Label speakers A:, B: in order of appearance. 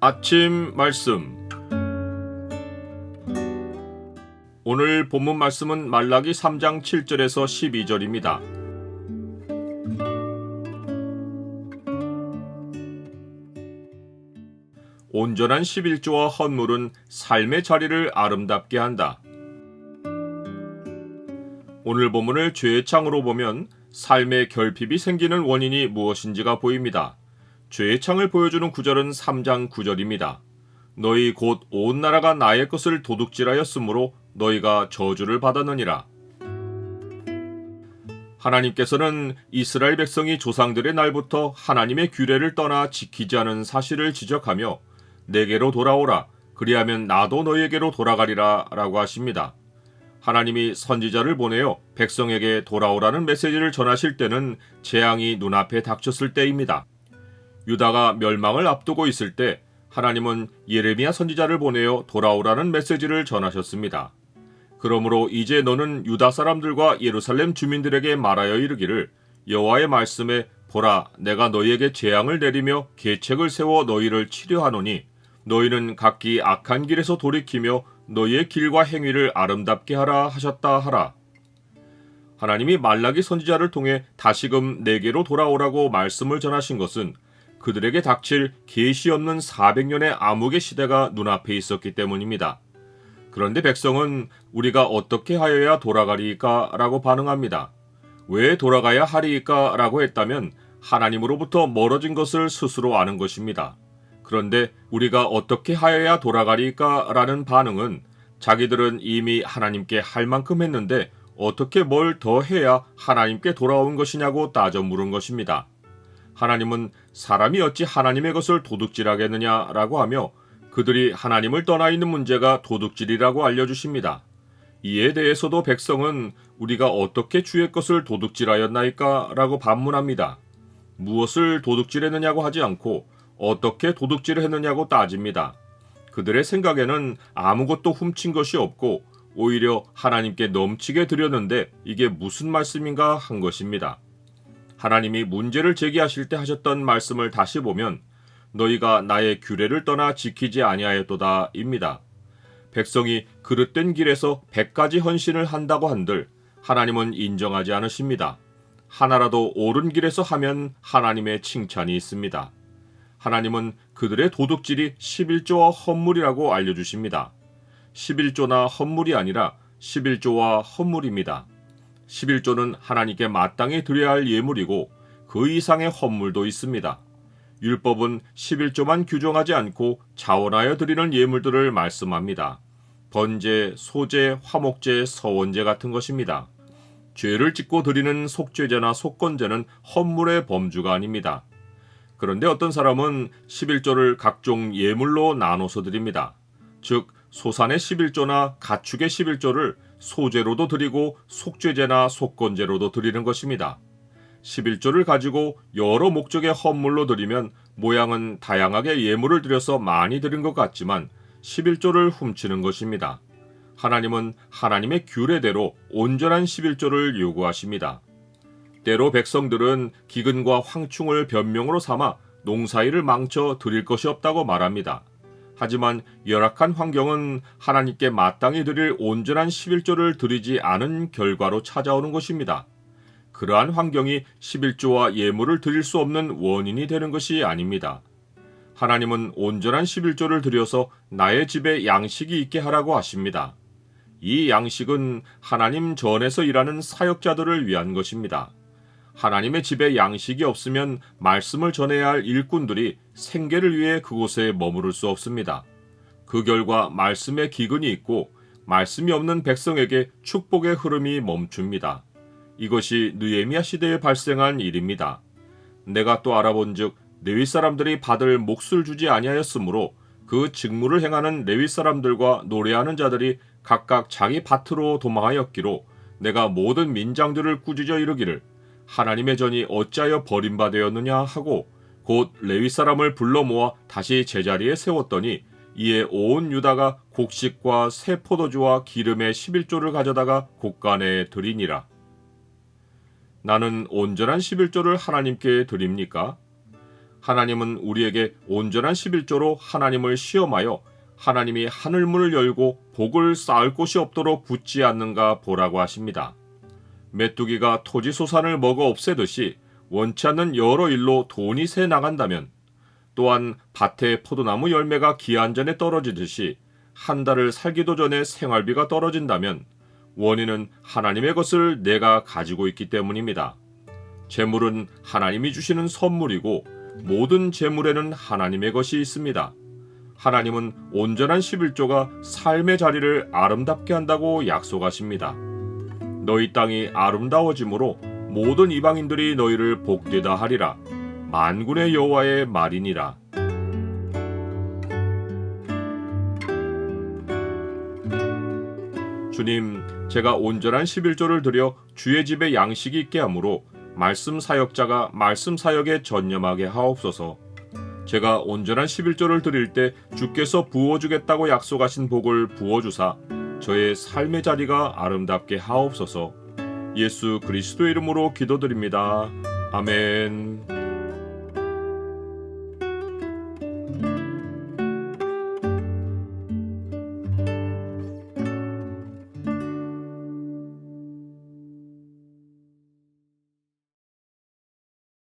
A: 아침 말씀. 오늘 본문 말씀은 말라기 3장 7절에서 12절입니다. 온전한 11조와 헌물은 삶의 자리를 아름답게 한다. 오늘 본문을 죄의 창으로 보면 삶의 결핍이 생기는 원인이 무엇인지가 보입니다. 죄의 창을 보여주는 구절은 3장 9절입니다. 너희 곧 온 나라가 나의 것을 도둑질하였으므로 너희가 저주를 받았느니라. 하나님께서는 이스라엘 백성이 조상들의 날부터 하나님의 규례를 떠나 지키지 않은 사실을 지적하며 내게로 돌아오라, 그리하면 나도 너희에게로 돌아가리라 라고 하십니다. 하나님이 선지자를 보내어 백성에게 돌아오라는 메시지를 전하실 때는 재앙이 눈앞에 닥쳤을 때입니다. 유다가 멸망을 앞두고 있을 때 하나님은 예레미야 선지자를 보내어 돌아오라는 메시지를 전하셨습니다. 그러므로 이제 너는 유다 사람들과 예루살렘 주민들에게 말하여 이르기를 여호와의 말씀에 보라, 내가 너희에게 재앙을 내리며 계책을 세워 너희를 치료하노니 너희는 각기 악한 길에서 돌이키며 너희의 길과 행위를 아름답게 하라 하셨다 하라. 하나님이 말라기 선지자를 통해 다시금 내게로 돌아오라고 말씀을 전하신 것은 그들에게 닥칠 계시 없는 400년의 암흑의 시대가 눈앞에 있었기 때문입니다. 그런데 백성은 우리가 어떻게 하여야 돌아가리까? 라고 반응합니다. 왜 돌아가야 하리까? 라고 했다면 하나님으로부터 멀어진 것을 스스로 아는 것입니다. 그런데 우리가 어떻게 하여야 돌아가리까? 라는 반응은 자기들은 이미 하나님께 할 만큼 했는데 어떻게 뭘 더 해야 하나님께 돌아온 것이냐고 따져 물은 것입니다. 하나님은 사람이 어찌 하나님의 것을 도둑질하겠느냐라고 하며 그들이 하나님을 떠나 있는 문제가 도둑질이라고 알려주십니다. 이에 대해서도 백성은 우리가 어떻게 주의 것을 도둑질하였나이까? 라고 반문합니다. 무엇을 도둑질했느냐고 하지 않고 어떻게 도둑질을 했느냐고 따집니다. 그들의 생각에는 아무것도 훔친 것이 없고 오히려 하나님께 넘치게 드렸는데 이게 무슨 말씀인가 한 것입니다. 하나님이 문제를 제기하실 때 하셨던 말씀을 다시 보면 너희가 나의 규례를 떠나 지키지 아니하였도다 입니다. 백성이 그릇된 길에서 100가지 헌신을 한다고 한들 하나님은 인정하지 않으십니다. 하나라도 옳은 길에서 하면 하나님의 칭찬이 있습니다. 하나님은 그들의 도둑질이 11조와 헌물이라고 알려주십니다. 11조나 헌물이 아니라 11조와 헌물입니다. 11조는 하나님께 마땅히 드려야 할 예물이고 그 이상의 헌물도 있습니다. 율법은 11조만 규정하지 않고 자원하여 드리는 예물들을 말씀합니다. 번제, 소제, 화목제, 서원제 같은 것입니다. 죄를 짓고 드리는 속죄제나 속건제는 헌물의 범주가 아닙니다. 그런데 어떤 사람은 11조를 각종 예물로 나눠서 드립니다. 즉 소산의 11조나 가축의 11조를 소제로도 드리고 속죄제나 속건제로도 드리는 것입니다. 11조를 가지고 여러 목적의 헌물로 드리면 모양은 다양하게 예물을 드려서 많이 드린 것 같지만 11조를 훔치는 것입니다. 하나님은 하나님의 규례대로 온전한 11조를 요구하십니다. 때로 백성들은 기근과 황충을 변명으로 삼아 농사일을 망쳐 드릴 것이 없다고 말합니다. 하지만 열악한 환경은 하나님께 마땅히 드릴 온전한 11조를 드리지 않은 결과로 찾아오는 것입니다. 그러한 환경이 11조와 예물을 드릴 수 없는 원인이 되는 것이 아닙니다. 하나님은 온전한 11조를 드려서 나의 집에 양식이 있게 하라고 하십니다. 이 양식은 하나님 전에서 일하는 사역자들을 위한 것입니다. 하나님의 집에 양식이 없으면 말씀을 전해야 할 일꾼들이 생계를 위해 그곳에 머무를 수 없습니다. 그 결과 말씀에 기근이 있고 말씀이 없는 백성에게 축복의 흐름이 멈춥니다. 이것이 느헤미야 시대에 발생한 일입니다. 내가 또 알아본즉 레위 사람들이 받을 몫을 주지 아니하였으므로 그 직무를 행하는 레위 사람들과 노래하는 자들이 각각 자기 밭으로 도망하였기로 내가 모든 민장들을 꾸짖어 이르기를 하나님의 전이 어찌하여 버림받았느냐 하고 곧 레위 사람을 불러 모아 다시 제자리에 세웠더니 이에 온 유다가 곡식과 새 포도주와 기름의 11조를 가져다가 곳간에 드리니라. 나는 온전한 11조를 하나님께 드립니까? 하나님은 우리에게 온전한 11조로 하나님을 시험하여 하나님이 하늘문을 열고 복을 쌓을 곳이 없도록 붙지 않는가 보라고 하십니다. 메뚜기가 토지 소산을 먹어 없애듯이 원치 않는 여러 일로 돈이 새 나간다면, 또한 밭에 포도나무 열매가 기한 전에 떨어지듯이 한 달을 살기도 전에 생활비가 떨어진다면 원인은 하나님의 것을 내가 가지고 있기 때문입니다. 재물은 하나님이 주시는 선물이고 모든 재물에는 하나님의 것이 있습니다. 하나님은 온전한 11조가 삶의 자리를 아름답게 한다고 약속하십니다. 너희 땅이 아름다워짐으로 모든 이방인들이 너희를 복되다 하리라. 만군의 여호와의 말이니라. 주님, 제가 온전한 11조를 드려 주의 집에 양식이 있게 하므로 말씀 사역자가 말씀 사역에 전념하게 하옵소서. 제가 온전한 11조를 드릴 때 주께서 부어주겠다고 약속하신 복을 부어주사 저의 삶의 자리가 아름답게 하옵소서. 예수 그리스도의 이름으로 기도드립니다. 아멘.